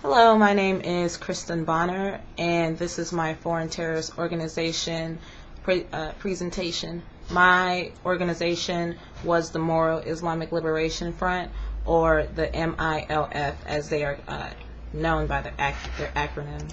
Hello, my name is Kristen Bonner, and this is my foreign terrorist organization presentation. My organization was the Moro Islamic Liberation Front, or the MILF, as they are known by their acronym.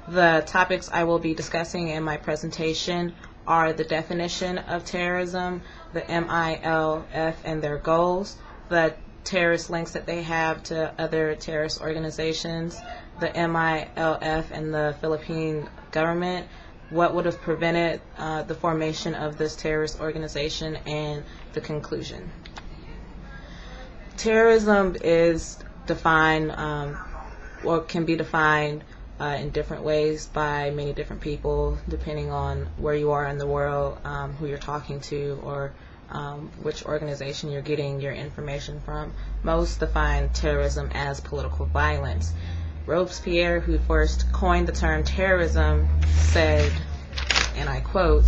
The topics I will be discussing in my presentation are the definition of terrorism, the MILF and their goals, the terrorist links that they have to other terrorist organizations, the MILF and the Philippine government, what would have prevented the formation of this terrorist organization, and the conclusion. Terrorism is defined or can be defined in different ways by many different people, depending on where you are in the world, who you're talking to, or which organization you're getting your information from. Most define terrorism as political violence. Robespierre, who first coined the term terrorism, said, and I quote,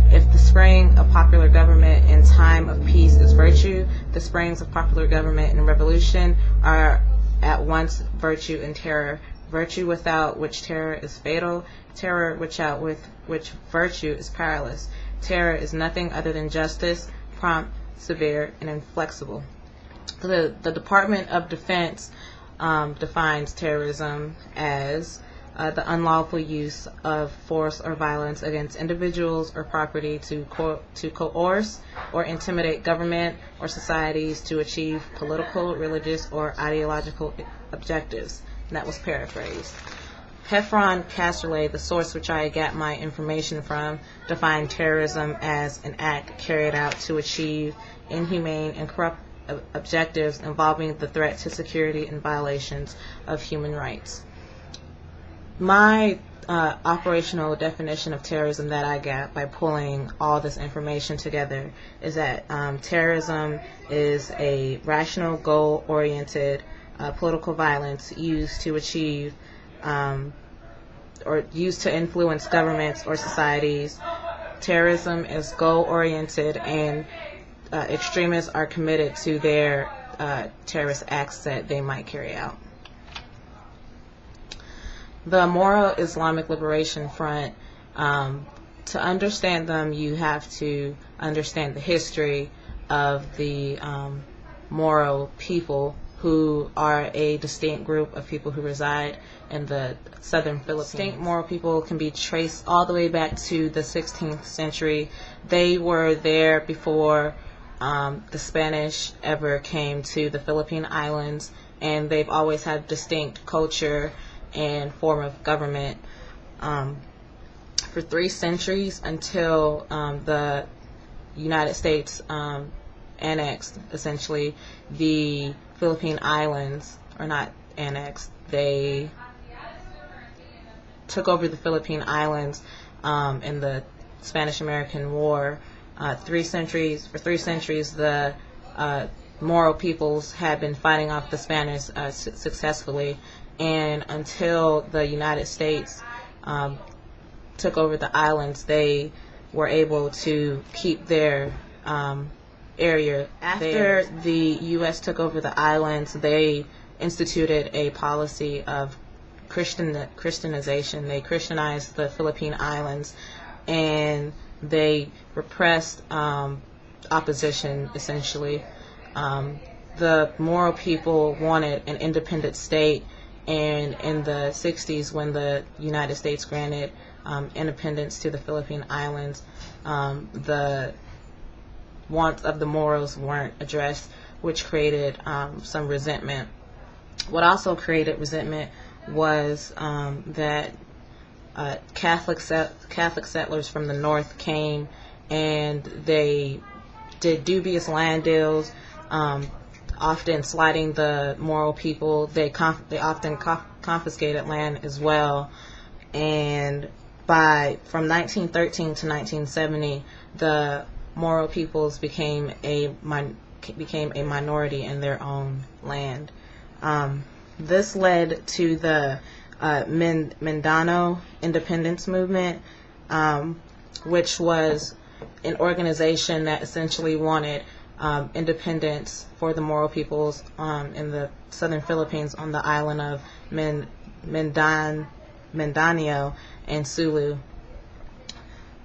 "If the spring of popular government in time of peace is virtue, the springs of popular government in revolution are at once virtue and terror. Virtue without which terror is fatal, terror without which virtue is powerless. Terror is nothing other than justice, prompt, severe, and inflexible." The Department of Defense defines terrorism as the unlawful use of force or violence against individuals or property to coerce or intimidate government or societies to achieve political, religious, or ideological objectives. And that was paraphrased. Heffron Casterlet, the source which I got my information from, defined terrorism as an act carried out to achieve inhumane and corrupt objectives involving the threat to security and violations of human rights. My operational definition of terrorism that I got by pulling all this information together is that terrorism is a rational, goal-oriented political violence used to achieve or used to influence governments or societies. Terrorism is goal-oriented, and extremists are committed to their terrorist acts that they might carry out. The Moro Islamic Liberation Front, to understand them, you have to understand the history of the Moro people, who are a distinct group of people who reside in the southern Philippines. Distinct Moro people can be traced all the way back to the 16th century. They were there before the Spanish ever came to the Philippine Islands, and they've always had distinct culture and form of government for 3 centuries until the United States annexed, essentially, the Philippine Islands, or not annexed, they took over the Philippine Islands in the Spanish-American War. For 3 centuries, the Moro peoples had been fighting off the Spanish successfully, and until the United States took over the islands, they were able to keep their area. After the U.S. took over the islands, they instituted a policy of Christianization. They Christianized the Philippine Islands, and they repressed opposition, essentially. The Moro people wanted an independent state, and in the 60s, when the United States granted independence to the Philippine Islands, the wants of the Moros weren't addressed, which created some resentment. What also created resentment was that Catholic settlers from the north came, and they did dubious land deals, often slighting the Moro people. They often confiscated land as well, and from 1913 to 1970, the Moro peoples became a minority in their own land. This led to the Mindanao independence movement, which was an organization that essentially wanted independence for the Moro peoples in the southern Philippines on the island of Mindanao and Sulu.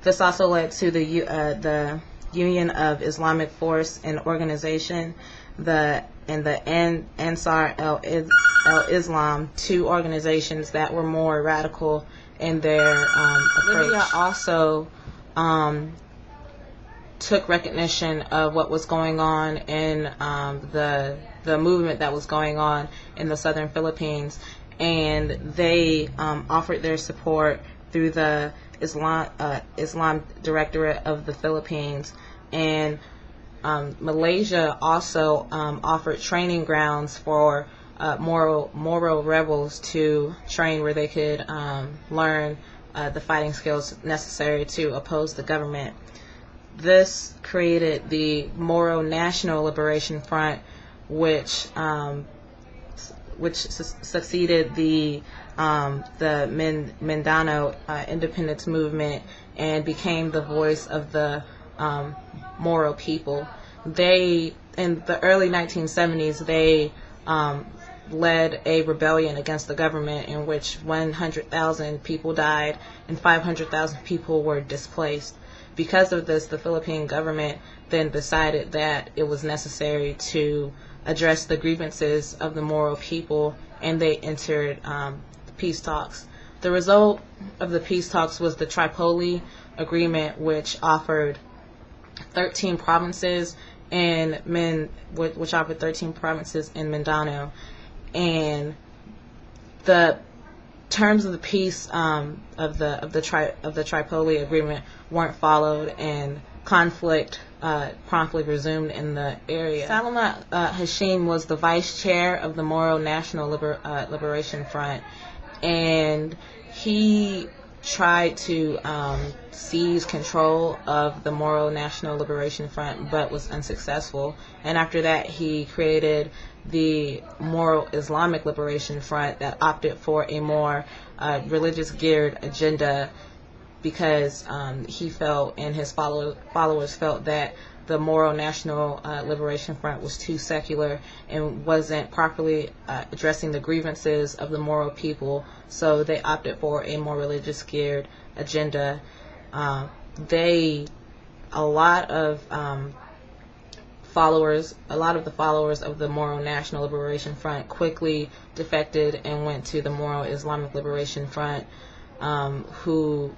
This also led to the Union of Islamic Force and Organization, and the Ansar al-Islam, two organizations that were more radical in their approach. Libya also took recognition of what was going on in the movement that was going on in the southern Philippines, and they offered their support through the Islam Directorate of the Philippines. And Malaysia also offered training grounds for Moro rebels to train, where they could learn the fighting skills necessary to oppose the government. This created the Moro National Liberation Front, which succeeded the Mindanao independence movement and became the voice of the Moro people. They, in the early 1970s, they led a rebellion against the government in which 100,000 people died and 500,000 people were displaced. Because of this, the Philippine government then decided that it was necessary to address the grievances of the Moro people, and they entered peace talks. The result of the peace talks was the Tripoli Agreement, which offered 13 provinces in Mindanao, and the terms of the peace of the Tripoli Agreement weren't followed, and conflict promptly resumed in the area. Salamat Hashim was the vice chair of the Moro National Liberation Front, and he tried to seize control of the Moro National Liberation Front, but was unsuccessful. And after that, he created the Moro Islamic Liberation Front that opted for a more religious geared agenda, because he felt, and his followers felt, that the Moro National Liberation Front was too secular and wasn't properly addressing the grievances of the Moro people, so they opted for a more religious geared agenda. A lot of the followers of the Moro National Liberation Front quickly defected and went to the Moro Islamic Liberation Front, who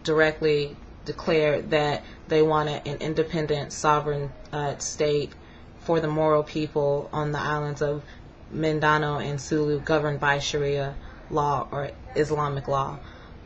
directly declared that they wanted an independent sovereign state for the Moro people on the islands of Mindanao and Sulu, governed by Sharia law or Islamic law.